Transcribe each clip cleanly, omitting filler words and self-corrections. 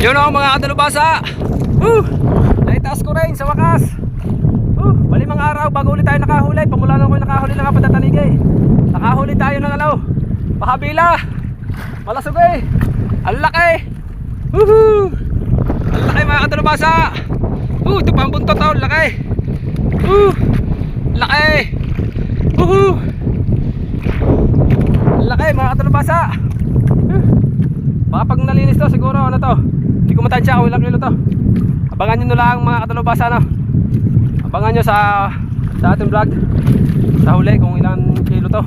Yun o mga kadalubasa. Naitaas ko rin sa wakas. Malimang araw bago ulit tayo nakahuli. Pamula na ako nakahuli ng kapatatanigi. Nakahuli tayo ng alaw pahabila. Malasog eh. Ang laki. Ang laki mga kadalubasa. Ito pa ang buntot o. Laki. Laki. Laki mga kadalubasa. Baka pag nalinis to siguro ano to, hindi ko matansya kung ilang kilo to. Abangan nyo lang mga kadalubasa no? Abangan nyo sa ating vlog sa huli kung ilang kilo to.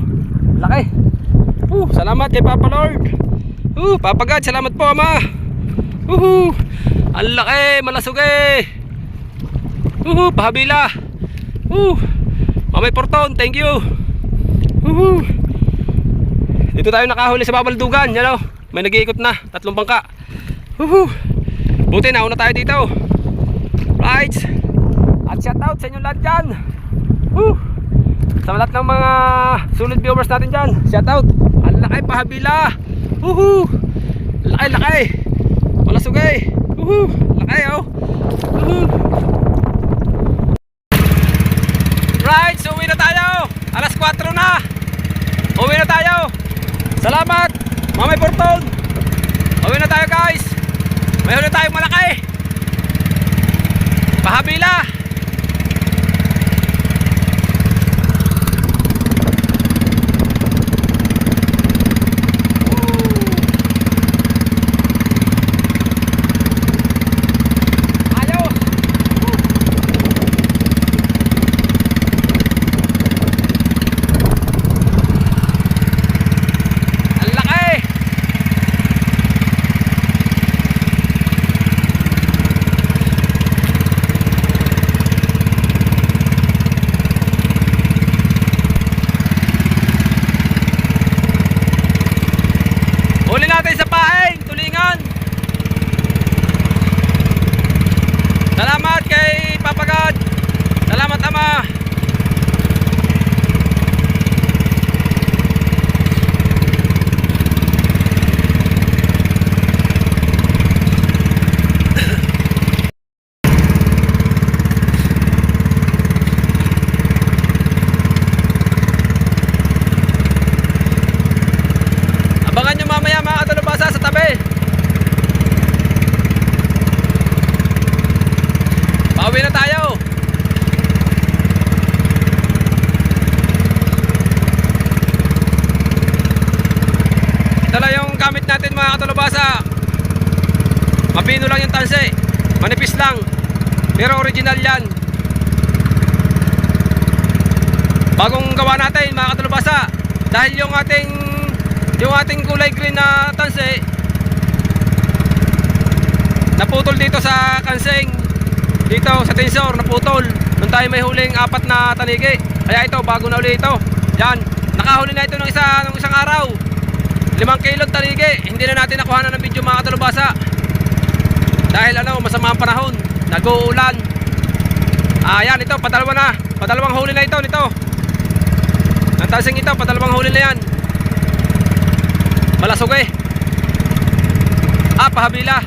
Laki. Salamat kay Papa Lord. Papa God, salamat po ama. Ang laki, malasog eh. Pahabila. Mamay Porton, thank you. Dito tayo nakahuli sa Babaldugan, yan o. May nag-iikot na, 3 bangka. Buti nauna tayo dito. Right. At shout out sa inyo lahat dyan. Sa lahat ng mga sulit viewers natin dyan, shout out. Ang laki pahabila. Laki. Malasog eh. Laki oh. Right, so uwi na tayo. Alas 4 na. Uwi na tayo. Salamat Mamay Porton. Uwi na tayo guys. May huli tayong malaki. Pahabila. Huli natin sa paeng, tulingan. Salamat kay Papa God. Salamat ama. Abangan nyo mamaya mga kadalubasa sa tabi. Pauwi na tayo. Ito lang yung gamit natin mga kadalubasa. Mapino lang yung tanse. Manipis lang. Pero original yan. Bagong gawa natin mga kadalubasa. Dahil yung ating kulay green na tanse naputol dito sa kansing, dito sa tensor naputol nung tayo may huling 4 na tanigi. Kaya ito bago na uli ito. Yan, nakahuli na ito ng isang araw 5 kilong tanigi. Hindi na natin nakuha na ng video mga kadalubasa dahil masama ang panahon, nag-uulan. Yan ito, padalawang huli na ito nito. Ang tansing ito, padalawang huli na yan. Malasog eh. Pahabila.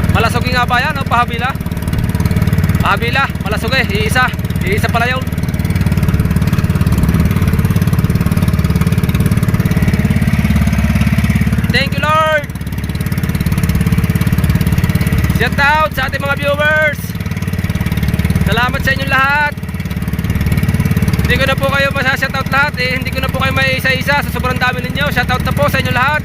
Malasog nga ba yan o pahabila? Pahabila, malasog eh. Iisa pala yun. Thank you Lord. Shout out sa ating mga viewers. Salamat sa inyong lahat. Hindi ko na po kayo masashoutout lahat eh. Hindi ko na po kayo may isa-isa sa sobrang dami ninyo. Shoutout na po sa inyo lahat.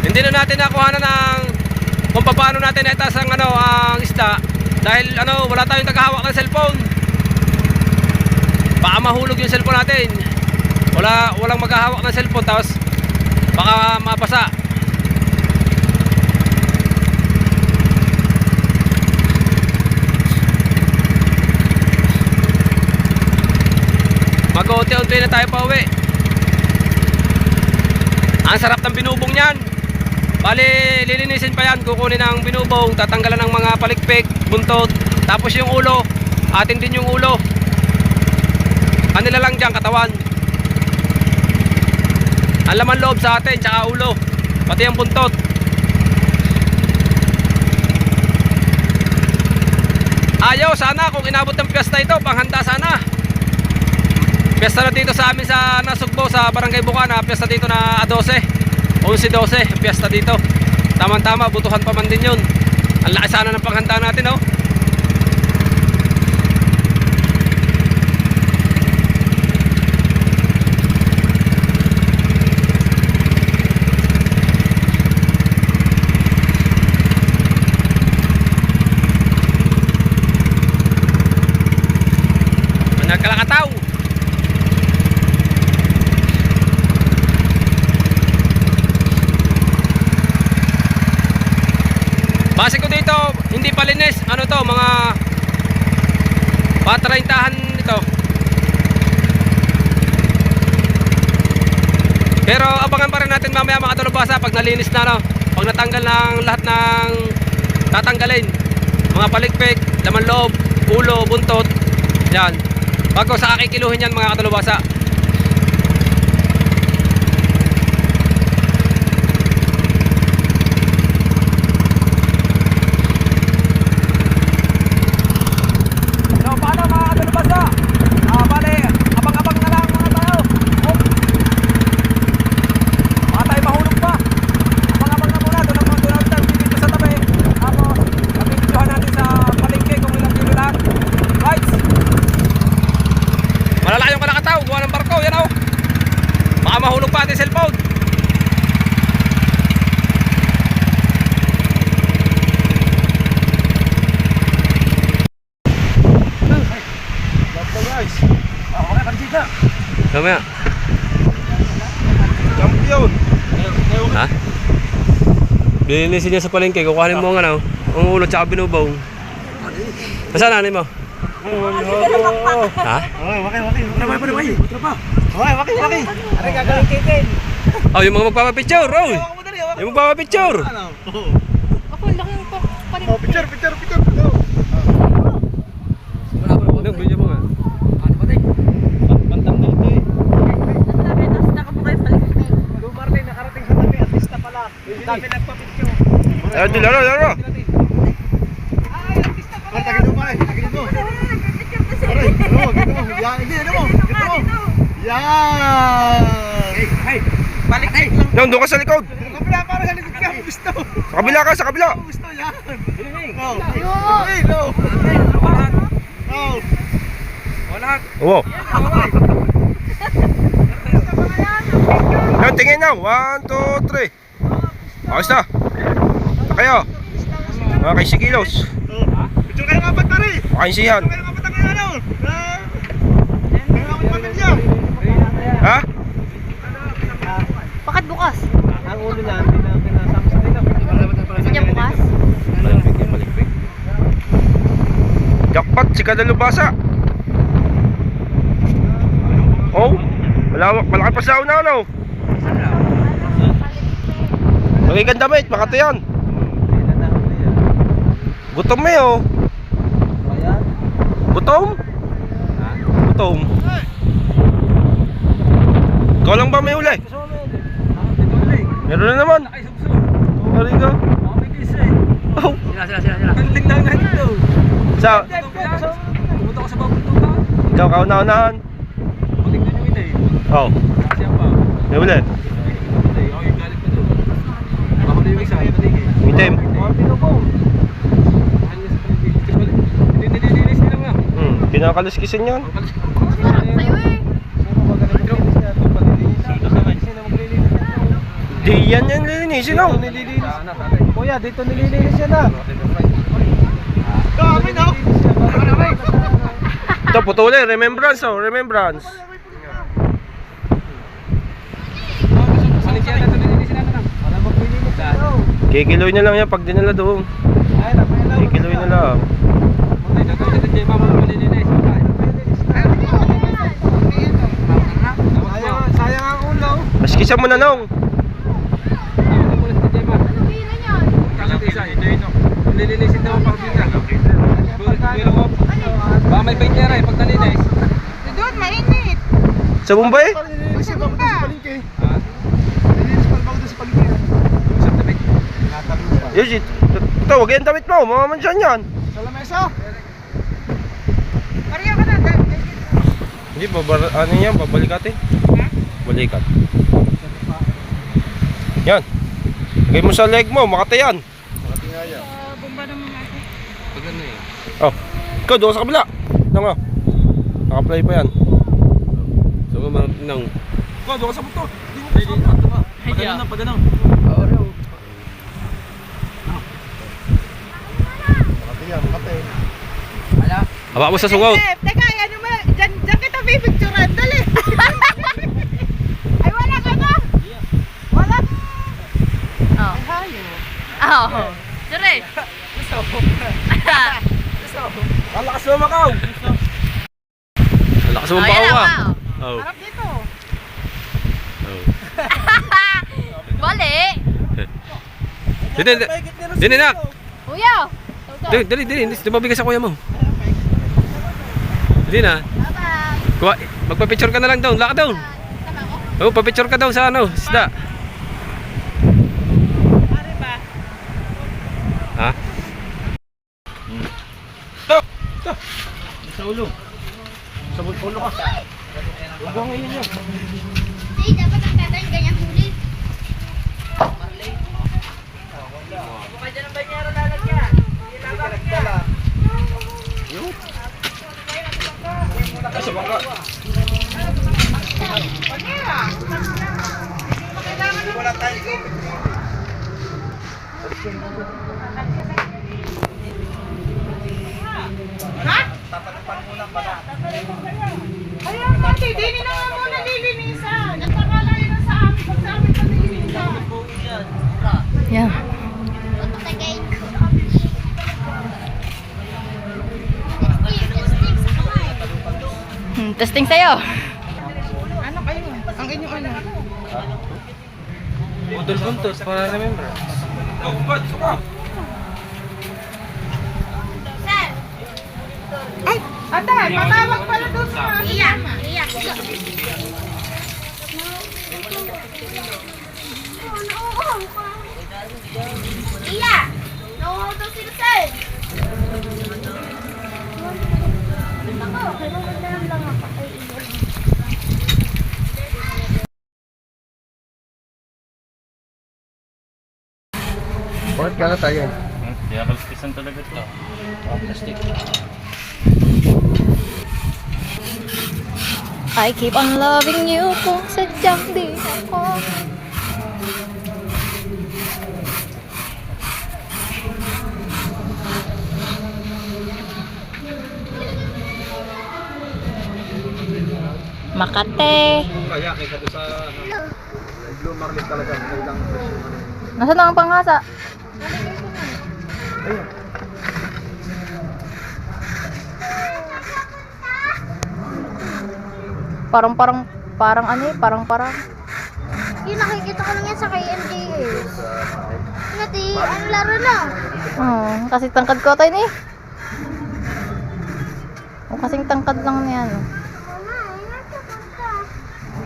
Hindi na natin nakuha ng kung paano natin naitaas ang isda. Dahil wala tayong tagahawak ng cellphone. Baka mahulog yung cellphone natin. Walang maghahawak ng cellphone tapos baka mapasa. Mag-unti-unti na tayo pa uwi. Ang sarap ng binubong niyan. Bali, lilinisin pa yan. Kukunin ang binubong, tatanggalan ng mga palikpik, buntot. Tapos yung ulo, atin din yung ulo. Kanila lang dyan, katawan. Ang laman loob sa atin, tsaka ulo. Pati ang buntot. Ayaw sana kung inabot ng piyesta ito, panghanda sana. Piyesta na dito sa amin sa Nasugbo, sa Barangay Bukana. Piyesta dito na 12, 11-12, piyesta dito. Tama-tama, butuhan pa man din yun. Ang laki sana ng panghanda natin, oh. Nagkalakataw. Base ko dito, hindi pa linis. Ano to, mga patraintahan ito. Pero abangan pa rin natin mamaya mga talubasa pag nalinis na, no? Pag natanggal ng lahat ng tatanggalin. Mga palikpik, laman loob, ulo, buntot. Yan. Bago sa kikiluhin yan mga katalubasa. So paano mga katalubasa? Bale, abang-abang na lang mga tayo. Baka tayo mahulog pa. Abang-abang na muna. Doon tayo dito sa tabi. Tapos, kapitisuhan natin sa palengke kung ilang kilo lang. Right. Malalaki yung kalakataw, gawa ng barko, yan o. Baka mahulog pa ating cellphone. Guys, ako na kanjita. Kamaya. Champion. Ha? Linisin niya sa palengke, kukuhanin mo ang ano, ang ulo tsaka binubong. Nasaan nanin mo? Ha? Waki. Are gagawin kitin. Oh, yung mga magpapapicture, oh. Yung magpapapicture. Ako, laki yung Oh, picture. Ano, video mo nga. Ano ba tayo? Pantanggal to eh. Tapos nakabuka yung palikpik. Martin, nakarating sa tabi, artista pala. Dami nagpa-picture. Laro. Tagin mo. Aray, ano mo? Yan! Hey! Balik lang. Doon ka sa likod. Kabila, para sa likod ka. Gusto. Sa kabila. Gusto yan. No. Wala. Oo. Yan, tingin na. 1, 2, 3. Ayos na. Kayo. Okay, sigilos. Picture kayo nga ba't pare? Okay, sihan. Picture kayo nga ba't ang ano? Kaya ako pamilya. Ha? Bakit bukas? Ang ulo na, hindi na pinasama sa dito. Gusto niya bukas? Palikpik. Jackpot, si Kadalubasa. Oh, malaki pa sa una, ano? Magiganda mate, makata yan. Gutom mo oh. Gutom? Gutom. Ikaw lang ba may uli? Meron na naman. Meron ka? Oh. Sila. Galing lang na ito. Sa Pumunta ko sa babutukan. ikaw kauna-unahan. Balik doon yung ina eh. Oh. Kasi ang pa. May uli. Hindi, ako yung galing pa doon. Ako na yung isa, paligid. Itim. Mga pinubong. Nililinis nila nga. Kinakaluskisin yan. Sarap sa'yo eh. Di yan lilinisin oh. Kuya, dito nililinis yan na. Kami na. Ito putuli, remembrance oh, remembrance. Kikiloy na lang yan pag dinala doon. Kikiloy na lang. Sayang ang ulo. Maskisan mo na nung. sa tisay. Nilinisin daw ang pagbiga. Baka may paintera eh, pag nalinis. Doon, mainit. Sa Bombay? Sa baba. Ha? Sa tabi. Yujit. Ito, wag yung damit mo. Mamamansiyan yan. Pareho ka na. Hindi, ano yan? Babalikat eh. Balikat. Yan. Lagay mo sa leg mo, makati yan. Bomba naman natin. Pag ano eh. Oh. Ikaw, doon sa kabila. Ito mo. Naka-play pa yan. So, nang. Ikaw, doon ka sa buto. Paganong. Haba mo sa sungaw. Teka, ano mo? Diyan kita pipicturean. Dali. Ay, wala ka ba? Wala. Oh. Oh. Dire. Kalakas mo, Macau. Lakas mo bawa. Oh. Harap dito. Oh. Bali. Dini nak. Kuya. Dali. Di ba bigas sa kuya mo? Hindi na. Kuha, magpa-picture ka na lang doon. Laka doon. Oh, pa-picture ka daw sa ano, isda. Pare ba? Ha? Sa ulo. Sa ulo ka. Huwag mo ngayon yun. Hindi, dapat ang tatay ganyan huli. Sa bangka. Ayaw pati, dini na nga muna lilinisan. Nagpakalayo na sa amin, pag sa amin pa nilinisan. Yeah. Testing sa'yo. Ano kayo? Ang inyong ano? Budol puntos para remember. Oh, bud, suka. Ay, ate, patawag pala doon sa mga iyak. Iya! Nakuha daw sila sir! Ako, kailangan lang ako kay Iya. Bakit ka na tayo? Kaya kalpisan talaga ito. Plastic. I keep on loving you kung sadyang di ako. Makate. Kaya kaysa doon sa Blue Marlin talaga. Magandang Nasaan na ang panghasa? Parang ano eh, parang. Yung nakikita ko lang yan sa kay MJS. Ngati, ano laro na? Kasi tangkad ko tayo ni. O kasing tangkad lang niya no. Mama,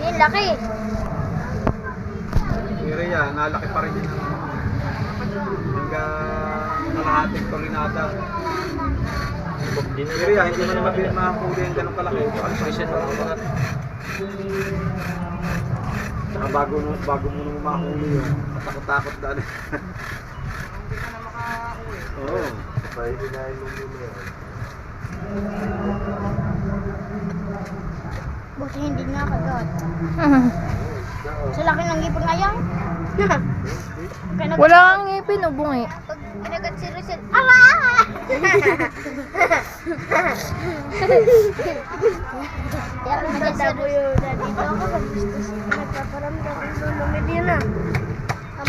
yung laki. Pero yan, nalaki pa rin yun. Hanggang kalahating tolinada. Pero yan, hindi mo naman makakuli yung ganun kalaki. Kalpresyon na mga. Saka bago mo naman makakuli yun. Matakot-takot daan. Oo. Pwede na yung yun. Buti hindi nga kagat. Sa laki ng ngipin ngayon. Wala kang ngipin o bungi. Pag kinagat si Rizal, ah! Kaya kung maganda po yun dito ako, nagpaparamdam ko lumid yun ah.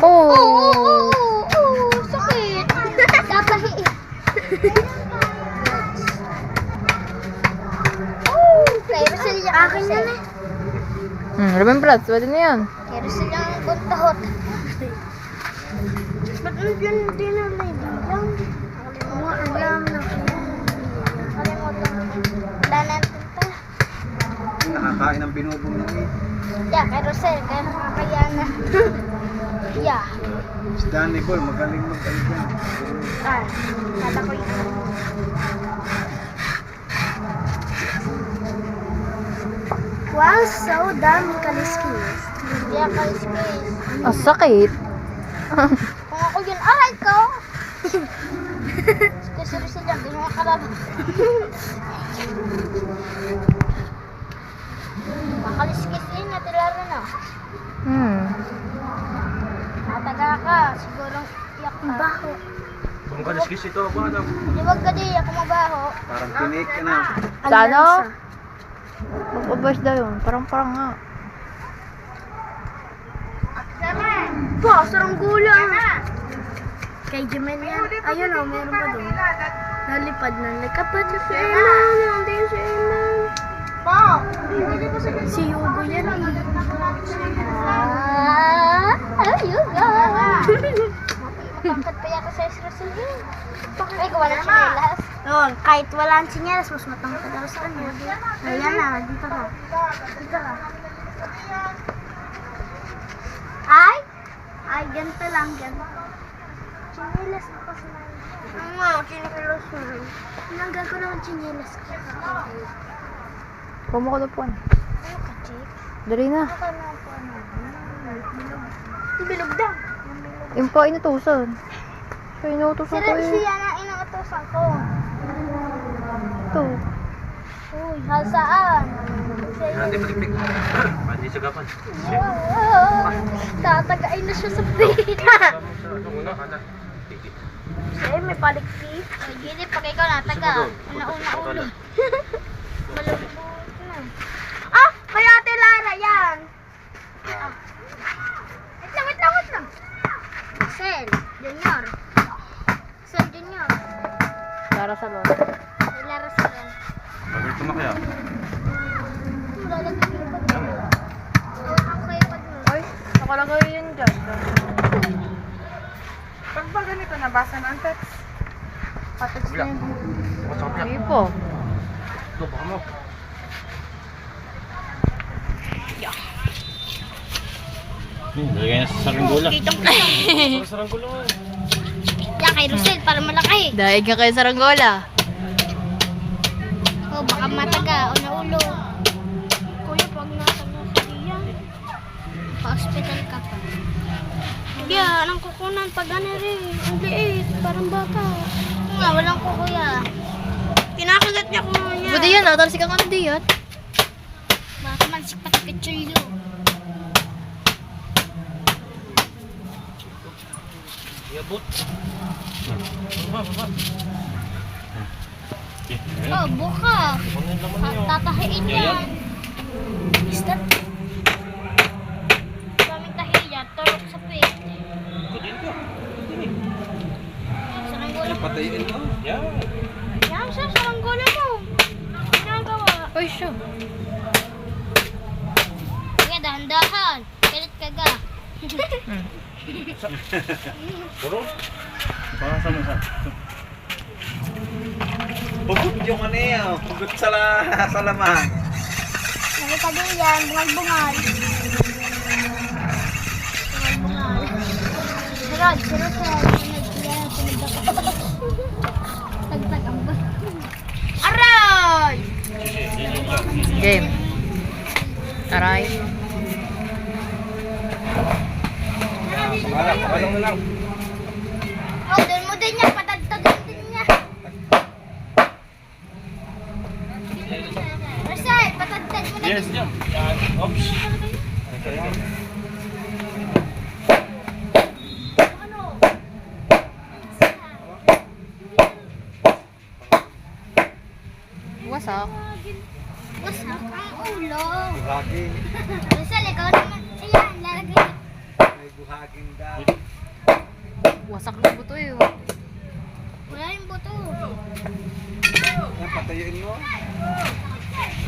Oo, sakit. Dapahi. Kaya Rizal yung akin yan eh. Remembrance, pwede na yan. Kaya Rizal yung buntot. Ba't Yun din ang lady lang. Alam na. Kalimutan mo. Wala natin pa. Nakakain ng binubong ng meat. Yeah, kay Rosel, kaya nakakaya na. Yeah. Si Danny Ball, magaling mag-algan. Ah, kala ko yun. Wow, so dami kaliskis. Yeah, kaliskis. Ang sakit. Kung ako yun, aray ko! Kasi Rosel lang, gano'n ang karami. Makaliskis yun, natilaro na. Nataga ka, sigurong iyak ka. Baho. Kung kaliskis ito, ba ano? Liwag ka di, ako mabaho. Parang tinik ka na. Sa ano? Mag-ubers daw yun. Parang nga. Po, sarang gulang. Kay Jemel yan. Ayun o, meron pa doon. Nalipad na. Nagkapatid si Emma. Nandun si Emma. Po! Si Yugo yan eh. Yugo! Matangkad pa yata sa Rosel yun. Ay, gawa ng chinelas. Noon, kahit wala ang chinelas, mas matangkad daw sa kanya. Ayan na, dito ka. Dito ka. Ay! Ay, ganito lang, ganito. Chinelas na kasi na. Nga, chinelas na. Nanggal ko naman chinelas ko. Pumukulupuan. Ano ka, Chick? Dali na. Ano ka na po, ano? Yung bilog daw. Yung pa inutusan. Siya inutusan ko eh. Siya na inuutosan ko. Ito. Uy, saan? Hindi palikpik. Hindi sagapan. Tatagain na siya sa pita. Eh, may palikpik. Ay, gini, pag ikaw nataga. Una-una ulo. Malambot na. Ah! May Ate Lara yan! Wait lang. Sel, Junior. Sel, Junior. Lara Salon. May Lara Salon. Bagal tumakya. Lalagay yung pag ang kayo pag mo. Ay, nakalagay yun dyan. Pag ba ganito, nabasa ng text? Patext na yun. Hindi po. Ito, baka mo. Lagay na sa saranggola. Yan kay Rosel, para malaki. Daig nga kayo sa Ranggola. Oh, baka mataga o naulo. Kuya, pag nataga ka diyan, pa-hospital ka pa. Kuya, anong kukunan pag ano rin? Ang liit, parang bata. Nga, walang kukuya. Kinakagat niya ko niya. Buti yan, natalsi ka nga na diyan. Baka man si Patikachulyo. Iabot. Oh, buka. Tatahiin yan. Isda. Daming tahiya, turok sa pit. Saranggola. Patayin mo. Yan. Yan siya, saranggola mo. Ginagawa. Uy, siya. Kaya dahan-dahan. Galit ka ga. Puro. Baka sama sa. Pugot yung ano yan. Pugot sa laman. Nakita din yan, bungal-bungal. Bungal-bungal. Sarad, sarad. Yan, sunod ako. Tagtag ang ba? Aray! Game. Aray. Walang na lang. Oh, doon mo din yan. Patagtagan din niya. Rosel, patagtag mo na Yes, din. yan. Yan. Oops. Wasak. Wasak ang ulo. Buhagin. Rosel, ikaw naman. Ayan, lalagay. May buhagin daw. Wasak na buto eh. Wala yung buto. Yan, patayuin mo.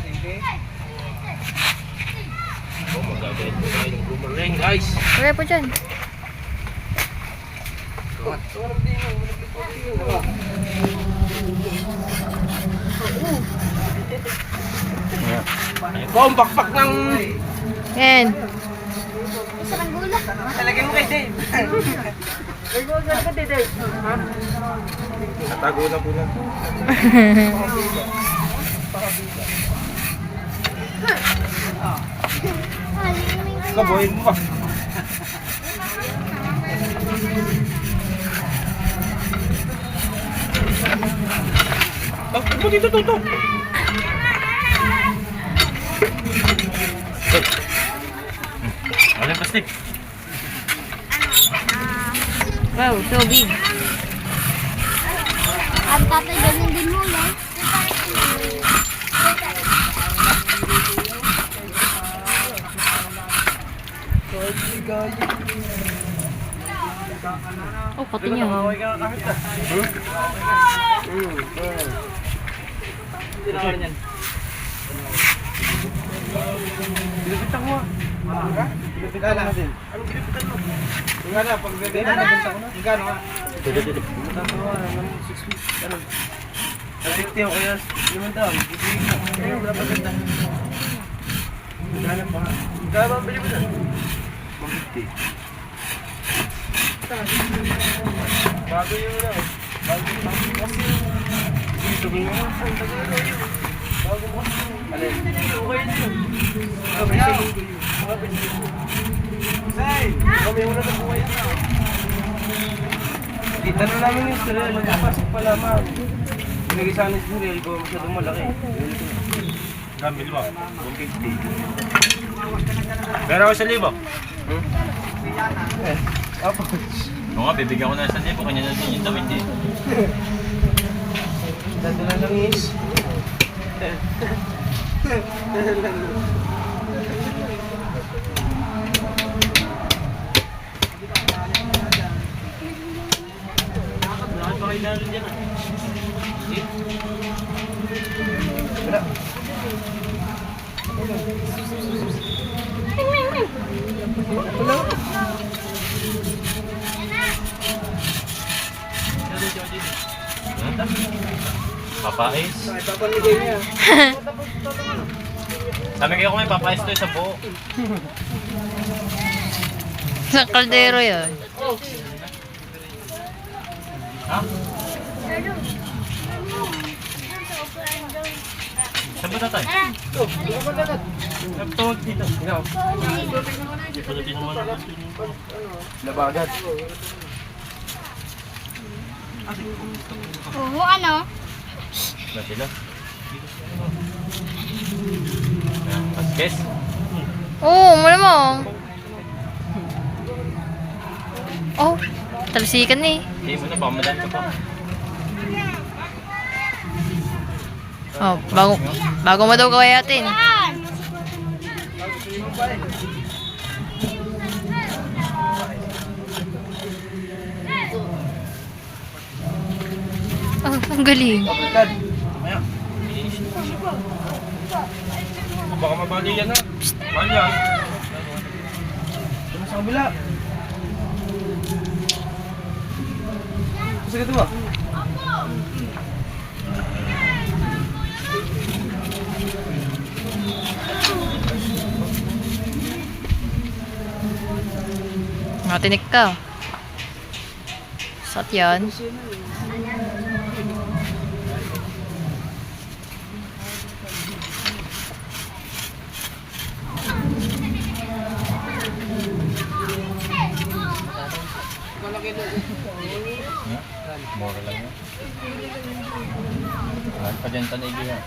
Hindi. Oh, magagawin ko tayo ng boomerang, guys. Wala po dyan. Ito ang bakpak ng... Yan. Sarang gula. Talagyan mo kay Dave. Natago na po na. Kabuhin mo pa. Bakit mo dito tutok? Walang plastic. Wow, so big. Ang tatay ganyan din mo yan. Oh, pati niya. Pinapitan ko ah. Pinapitan ko natin. Anong pinapitan mo? Yung nga na, pag gagawin na, nabinta ko na. Yung gano'n nga. Pinapitan ko ah, ng 6 weeks. Ano? 50 o kaya 500. Bibigyan ko. Ayun, wala pa ganda. Maghanap pa nga. Magkano ba ang bili mo doon? 150. Bago yun na. Bago yun. Ito ba yun? Ang tagal na yun. Bago mo. Alin? Okay na yun. Say! Kami muna ng buhay na. Kita na namin yung cereal. Napasok pa lamang. Binigay sa amin yung cereal ko. Masyadong malaki. Gambil mo. 150. Pero ako 1,000. Apo. Oo nga, bibigyan ko na 1,000. Kanya na din yung damit eh. Dati na lang is. Bakit ba kayo narin dyan? Wala. Papais. Papamigay niya. Sabi kayo kung may papais to sa buo. Sa kaldero yun. Ha? Saan ba tatay? Tawag dito. Pulutin mo naman. Labagat. Oo, ano? Ba sila? Paskes. Oo, malamang. Oh, talsikan eh. Hindi mo na, baka madaan ka pa. Oh, bago mo daw kawayatin. Oh, ang galing. Kapitad. Baka mabali yan ha. Mahal yan. Diyan sa kabila. Kasi ito ba? Matinik ka. Sat yan. Mura lang yun. Mahal pa dyan tanay yan.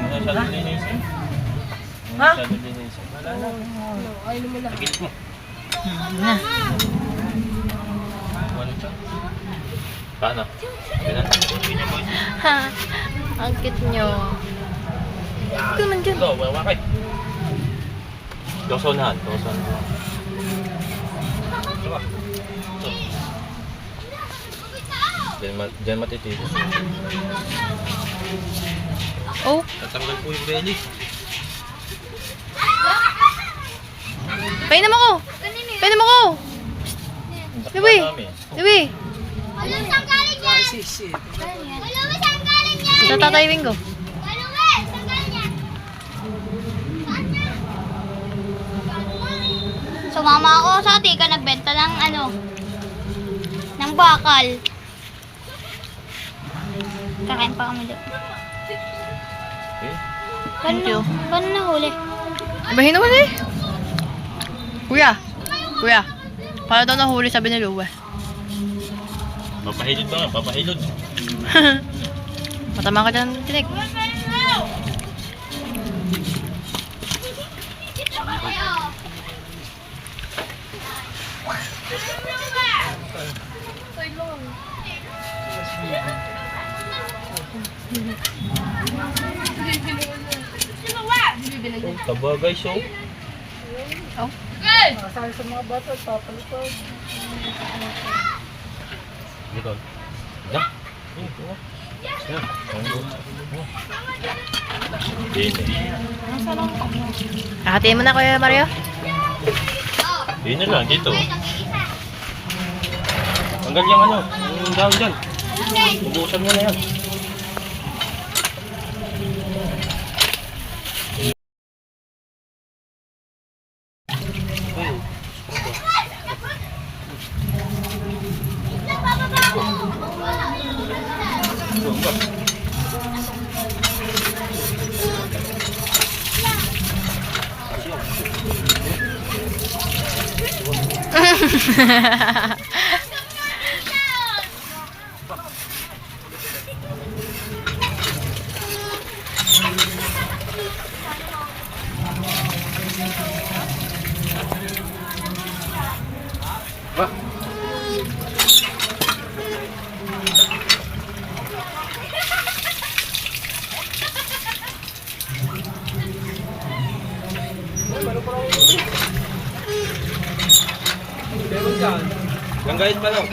Masyadong linisin. Masyadong linisin. Nagilit mo. Na. Wala siya. Paano? Ganun. Ha, ang cute nyo. Ito naman dyan. Ito, wakay. Dosonahan. Dosonahan. Diba? Ito. Diyan matitigas. Oh, Tatanggal po yung belly. painom ako! Painom ako! Luwi! Luwi! Ano saan galing yan? Ano saan galing yan? Sa Tatay Bingo. Ano saan galing yan? Sumama ako sa tika, nagbenta ng ano, ng bakal. Kakain pa kami doon. Okay. Thank you. Paano nahuli? Bahin naman eh. Kuya. Kuya. Paano daw nahuli sabi ni Luwe? Papahilod ba nga? Papahilod. Matama ka dyan, tinik. Taba guys, oh. Dito. Da. Hatiin mo na Kuya Mario. Dito lang, dito. Tanggal yung ano, yung dahon dyan. Ubusan mo na yan. Meron dyan. Langgayit pa lang.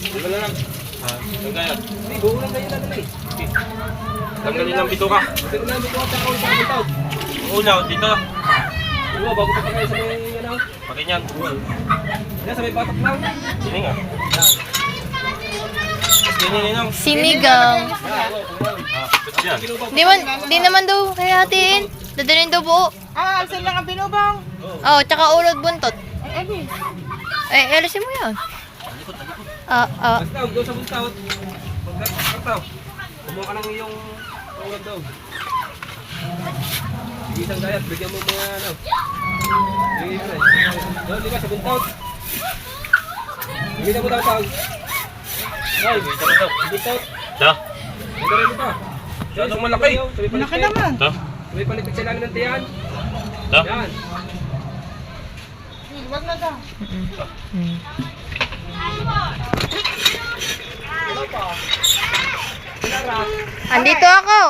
Di ba lang? Ha? Langgayat. Hindi, buulan kayo na nila eh. Tanggalin lang bito ka. Pero na, dito ka sa kauli sa bitaw. Una, dito. Diba, bago pa kayo sa may, ano, Pakinyan. yan, sa may batak lang. Sini nga. Sini ninong. Sinigang. Ba't yan? Di naman daw kaya hatiin. Dadalhin daw buo. Ah, saan lang ang binubang? Oh, tsaka ulod buntot. Ay, Ebi. Alisin mo yan. Basta, doon sa buntaw. Pagkataw. Kumuha ka ng iyong ulad daw. Sige, isang gayat, bigyan mo mga ano. Sige, yun eh. Doon, di ba, sa buntaw. Bigyan mo daw tawag. Ay, bigyan mo daw. Buntaw. Da. Bigyan rin mo pa. Anong malaki? Malaki naman. Da. May palipit sa ilalim ng tiyan. Da. Yan. Wag na daw. Andito ako.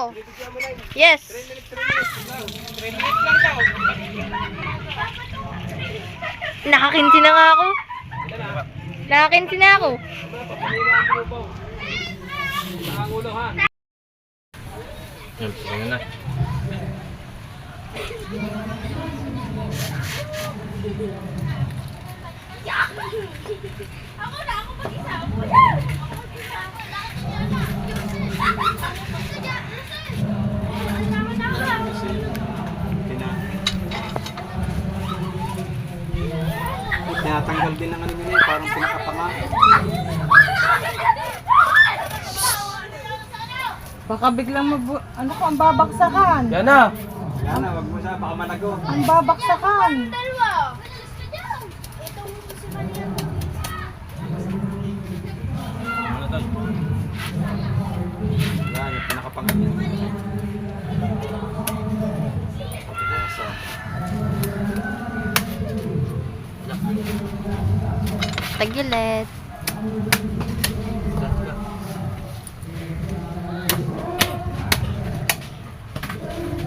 Yes. 3 minutes lang daw. Nakakinsi na nga ako. Nakakinsi na ako. Nakangulo ha. Yan, sige na. Tinatanggal din ng ano nila eh, parang pinakapanga. Baka biglang ano ko, ang babaksakan. Yan na. Yan na, wag mo siya, baka malago. Ang babaksakan. Dalawa. Yan, yung pinakapanga niya. Tagilet.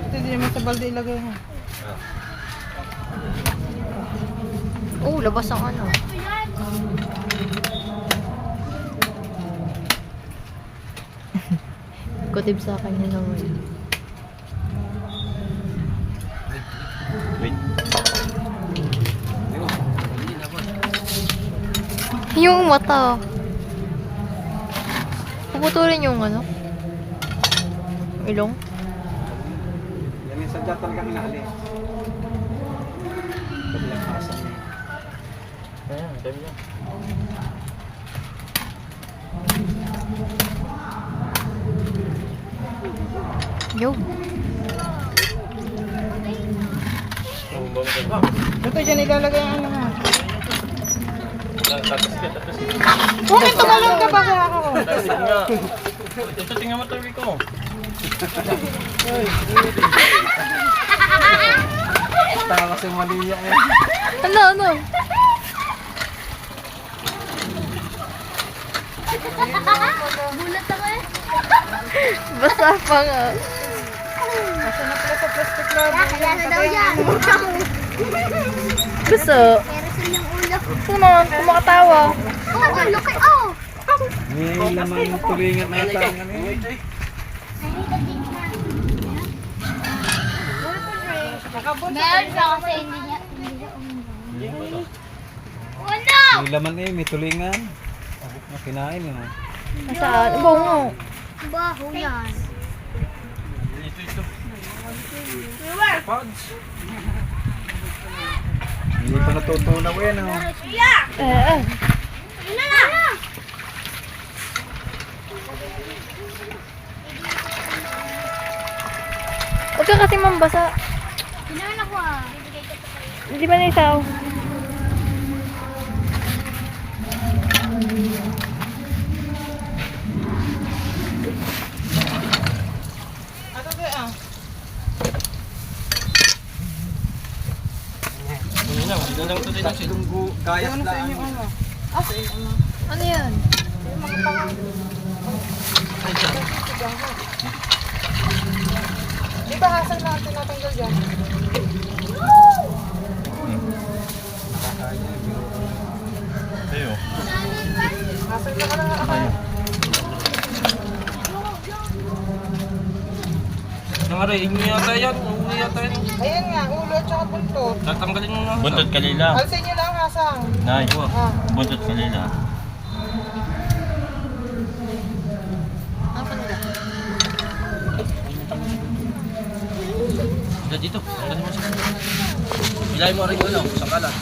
Ito din naman sa balde ilagay mo. Oh, labas ang ano. Kutib sa akin ni Noel. Wait. Yung mata. Puputulin yung ano? Ilong? Yan yung sadya talaga minali. Paglakasan niya. Ayan, dami yan. Yo. Ito dyan ilalagay ang ano nga. Tatas ka, tatas ka. Bakit tumalong ka ba kaya ako? Tatas nga. Ito, tingnan mo tabi ko. Tawa kasi mali yan eh. Ano? Bulat ako eh. Basta pa nga. Asa na pala sa plastic na. Kaya daw yan. Gusto. Kerosene yung ulo. Gusto naman, kumakatawa. Oh, ang laki. Oh! May laman tulingan na ata ang ano eh. Meron siya kasi hindi niya uminom. Oh no! May laman eh, may tulingan. Kinain yun. Saan? Bungo. Baho yan. Hindi pa natutunaw yan oh. Ano na? Huwag ka kasi mambasa. Kailangan ako ah. Hindi ba naisaw? Ato kaya ah. Dito lang ito din ang Tunggu gayat Ano sa lang. inyo ano? Ano yan? Di ba hasan na tinatanggal dyan? Ayo. Hasan na ka lang ako. Nangaray, inyo yata yan. Uwi yata yan. Ayan nga, ulo at saka buntot. Tatanggalin mo na. Buntot kalila. Alsin nyo lang hasang. Nay, Ah. buntot kalila. Dito. Tanggalin mo siya. Ilay mo rin yun, sa kalan.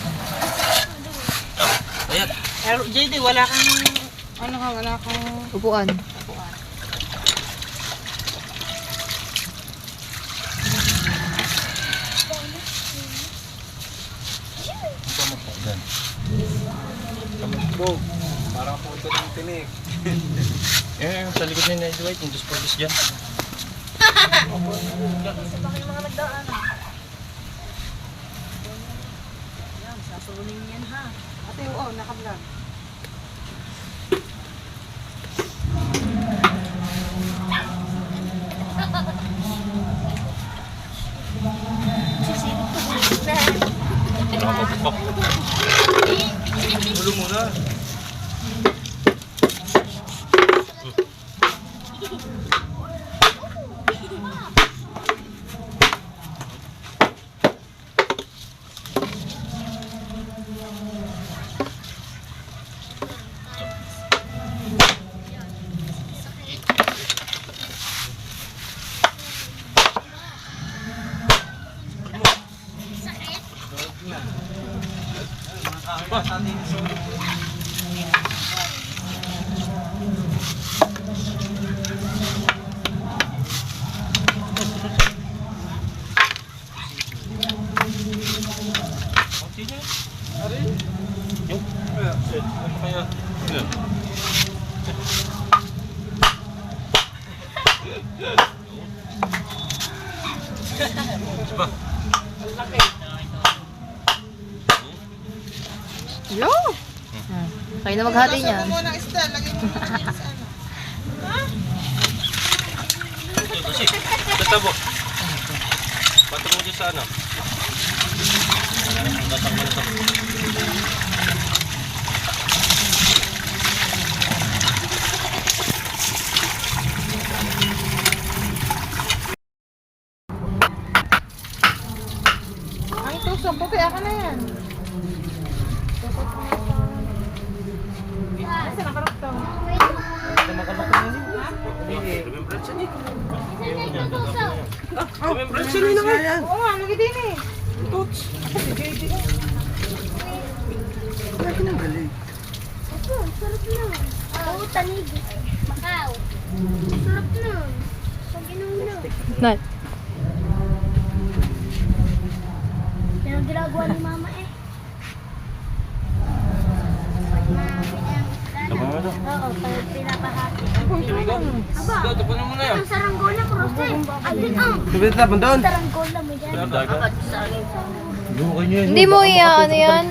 Ayan. Pero JD, wala kang ano ka, wala kang Upuan. Bog. Parang punto ng tinik. Eh, sa likod ni Ned White, yung dispordis dyan. ate, oo, naka-vlog. Nakapagpap. Ulo muna. Yung? Ano kaya? Yun. Ba? Yo! Kayo na maghati niyan. Mo muna isda, lagay mo muna sa ano. Ito kasi. Tatabo. Patong mo dyan sa ano. Tatang mo na ito. gusto puti, akin na yan. Kasi nakarapto. Oo nga, nagidin eh. Ito, sarap na. Oo, tanig. Macau. Sarap na. Pag inulo. Nat. Yan ang ginagawa ni mama eh. Pag oo, pag pinapahati. Aba, Ito po naman na yan. ang saranggola ko, Rose. Ayun ang. Lupit na, doon. Saranggola mo dyan. Hindi mo ano yan?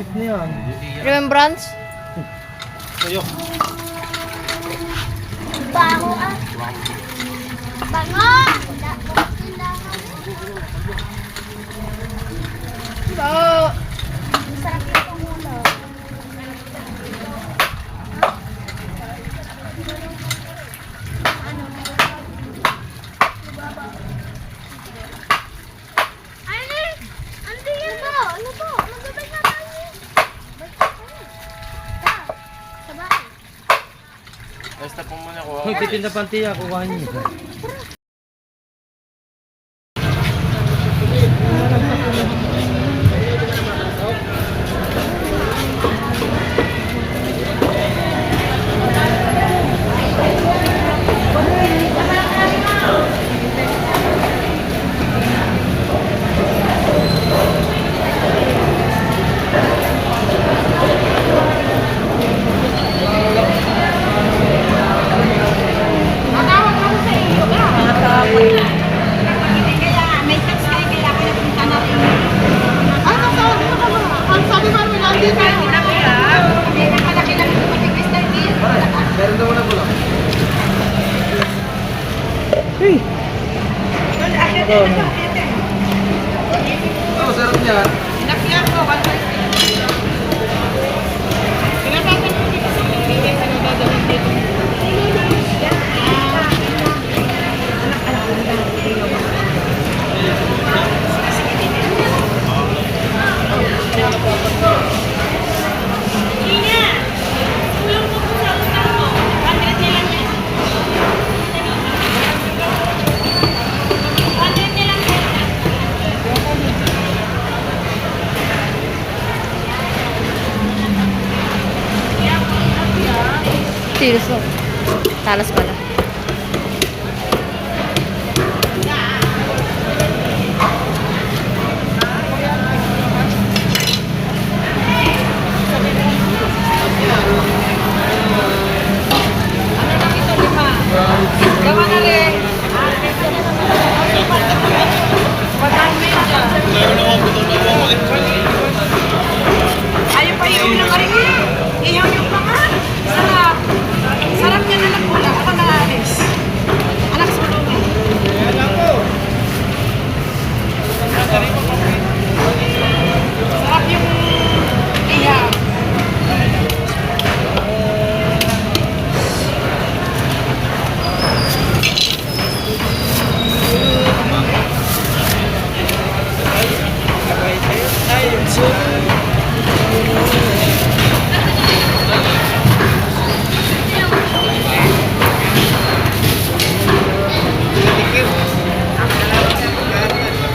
Remembrance? Sa'yo. Bango ah. Bango! Sarap yung pangulo. Ano eh? Ano yan to? Ano to? Magbabay na tayo eh. Balik na tayo. Sa bahay. Basta po muna ko. Hoy, titinda pantiya, kukuha niyo. Oh, sarap niya. Seriously. Talas pala. Ayaw pa yung ng karin. Ihaw yung mga. Sarap. Sarap niya na nagkulang. Ako naalis. Anak sa tulungan. Sarap yung ihaw.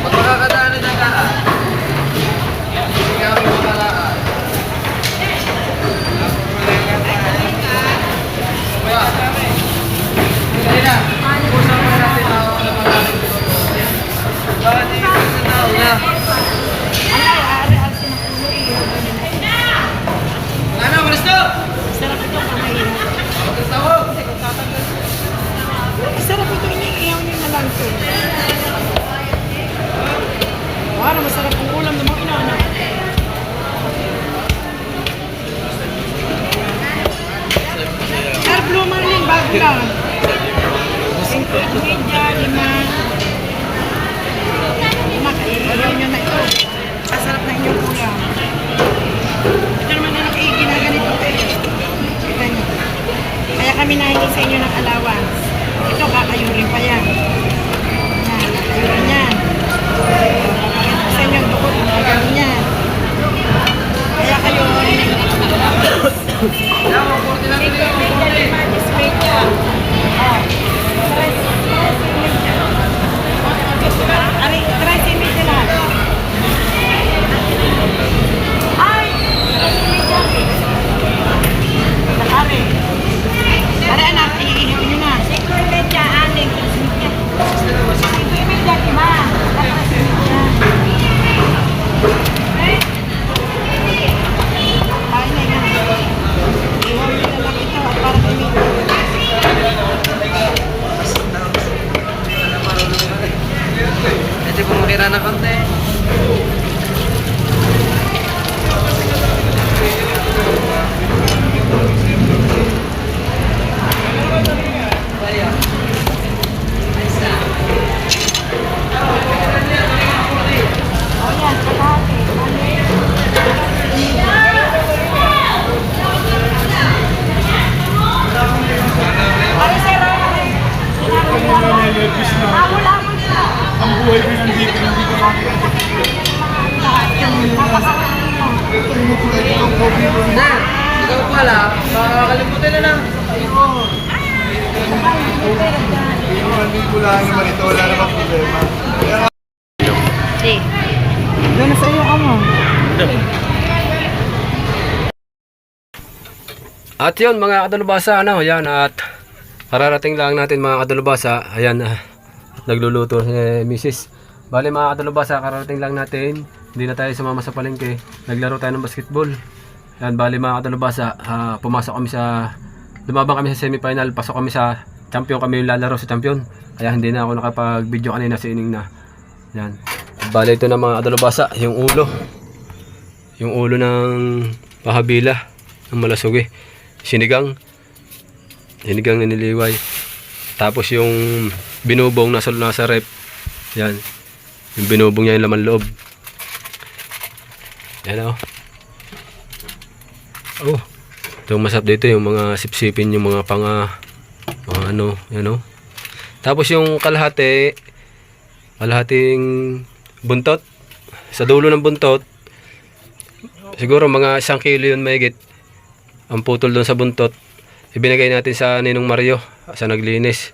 Makakadaan na ka. Ikaw yung makalaan. Dali na. Usapan natin ako na malalim. Bakit hindi ka sa tao na? Ano, Kristo? Sarap ito kamayin. Tawag. Sarap ito iniihaw niyo na lang ito. Para masarap ang ulam ng mga inaanak. Sir, Blue Marlin, bago lang. 5 media, 5. Kailangan nyo na ito. Kasarap na inyong ulam. Ito naman na ginaganito kayo. Kita nyo. Kaya kami nahingi sa inyo ng allowance. Ito, kakayurin pa yan. pera na konti. Ikaw pala, makakalimutan na lang. Di. Doon na sa iyo ka mo. At yun mga kadalubasa, ano, yan, at kararating lang natin mga kadalubasa, ayan, nagluluto si Mrs. Bali mga kadalubasa, kararating lang natin, hindi na tayo sumama sa palengke, naglaro tayo ng basketball. Yan, bali mga kadalubasa, pumasok kami lumabang kami sa semifinal, pasok kami sa champion, kami yung lalaro sa champion, kaya hindi na ako nakapag-video kanina sa ining na. Yan, bali ito na mga kadalubasa, yung ulo ng pahabila, ng malasugi. Sinigang na niliway. Tapos yung binubong nasa rep. Yan. Yung binubong niya yung laman loob. Yan o. Oh. Itong masarap dito yung mga sipsipin, yung mga ano, yan o. Tapos yung kalahating buntot. Sa dulo ng buntot, siguro mga 1 kilo yun mahigit. Ang putol doon sa buntot, ibinigay natin sa Ninong Mario, sa naglinis.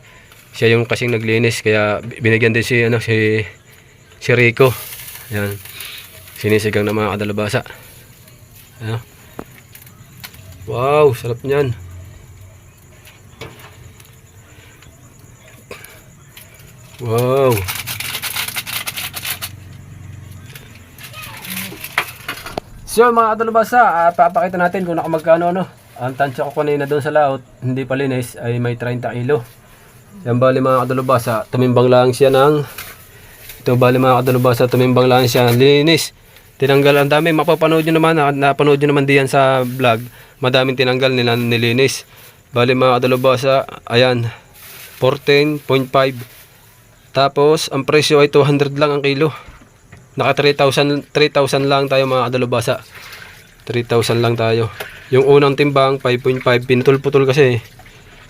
Siya yung kasing naglinis, kaya binigyan din si Rico. Yan. Sinisigang ng mga kadalubasa. Ano? Wow, sarap niyan. Wow. So mga kadalubasa, papakita natin kung nakamagkano ano. Ang tansya ko kanina doon sa laot, hindi pa linis, ay may 30 kilo. Yan bali mga kadalubasa, tumimbang lang siya ng, ito bali mga kadalubasa, tumimbang lang siya, linis. Tinanggal, ang dami, mapapanood nyo naman, napanood nyo naman diyan sa vlog, madaming tinanggal nila, nilinis. Bali mga kadalubasa, ayan, 14.5. Tapos, ang presyo ay 200 lang ang kilo. Naka 3,000 lang tayo mga kadalubasa. 3,000 lang tayo. Yung unang timbang 5.5, pinutol-putol kasi.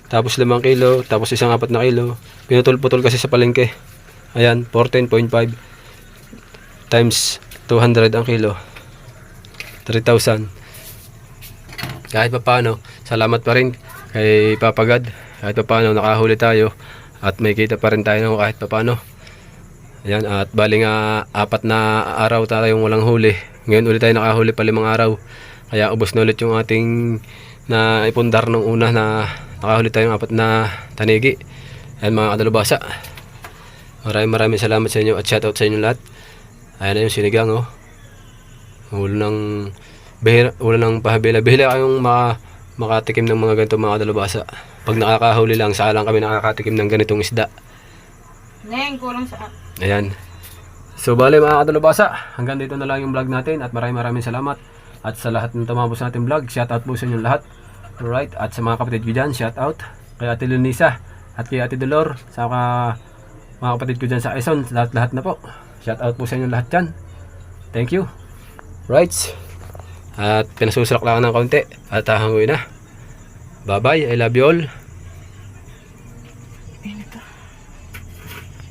Tapos 5 kilo, tapos 4 na kilo. Pinutol-putol kasi sa palengke. Ayan, 14.5 times 200 ang kilo. 3,000. Kahit pa paano, salamat pa rin kay Papagad. Kahit pa paano nakahuli tayo at may kita pa rin tayo kahit pa paano. Ayan, at bali nga 4 na araw tayong walang huli. Ngayon ulit tayo nakahuli pa 5 araw. Kaya ubos na ulit yung ating na ipundar nung una na nakahuli tayong 4 na tanigi. Ayan mga kadalubasa. Maraming salamat sa inyo at shoutout sa inyo lahat. Ayan na yung sinigang oh. Ulo ng pahabila. Bihila kayong makatikim ng mga ganito mga kadalubasa. Pag nakakahuli lang, saka lang kami nakakatikim ng ganitong isda. Neng, kulang sa... Ayan. So bale mga kadalubasa, hanggang dito na lang yung vlog natin at maraming salamat. At sa lahat ng tumabos natin vlog, shoutout po sa inyo lahat. Alright, at sa mga kapatid ko dyan, shoutout kay Ate Lunisa at kay Ate Dolor, sa mga kapatid ko dyan sa Quezon, lahat na po. Shoutout po sa inyo lahat dyan. Thank you. Right. At pinasusulak lang ng konti at hanguin na. Bye bye, I love you all.